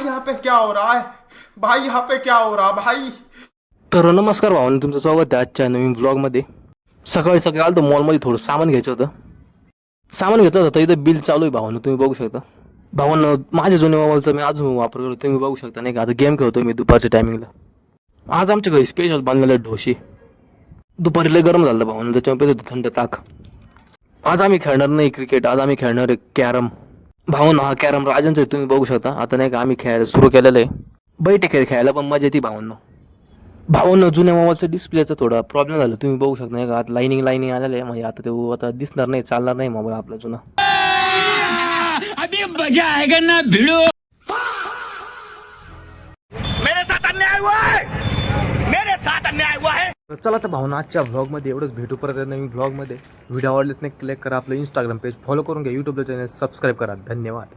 यहाँ पे क्या हो रहा है भाई, यहाँ पे क्या हो रहा भाई। तर नमस्कार भावांनो, तुमचं स्वागत आहे आजच्या नवीन व्लॉगमध्ये. सकाळी सकाळी आलो मॉलमध्ये, थोडं सामान घ्यायचं होतं. सामान घेतलं होतं तर इथं बिल चालू आहे भावांनो, तुम्ही बघू शकता. भावांनो, माझ्या जुन्या मोबाईलचा मी अजून वापर करतो, तुम्ही बघू शकता नाही का. आता गेम खेळतो मी दुपारच्या टायमिंगला. आज आमच्या घरी स्पेशल बनलेलं ढोशी. दुपारी लय गरम झालं भावांनो, त्याच्यामुळे पित थंड ताक. आज आम्ही खेळणार नाही क्रिकेट, आज आम्ही खेळणार आहे कॅरम. भावांनो, हा कॅरम राजांचा आहे, तुम्ही बघू शकता. आता नाही का आम्ही खेळायला सुरू केलेलं आहे. बैठे खेळ खेळायला पण मजा येते भावांनो. भावांनो, जुन्या मोबाईलचा डिस्प्लेचा थोडा प्रॉब्लेम झाला, तुम्ही बघू शकता नाही का. आता लाईनिंग आलेलं आहे, म्हणजे आता ते आता दिसणार नाही, चालणार नाही मोबाईल आपला जुना. अभी मजा आएगा ना भिड़ो. मेरे साथ अन्याय हुआ है, मेरे साथ अन्याय हुआ है. तर चला तर भावना, आजच्या व्लॉगमध्ये एवढंच. भेटू परत नवीन व्लॉगमध्ये. व्हिडिओ आवडलेत नाही क्लिक करा, आपलं इंस्टाग्राम पेज फॉलो करून घ्या, यूट्यूबला चॅनल सबस्क्राईब करा. धन्यवाद.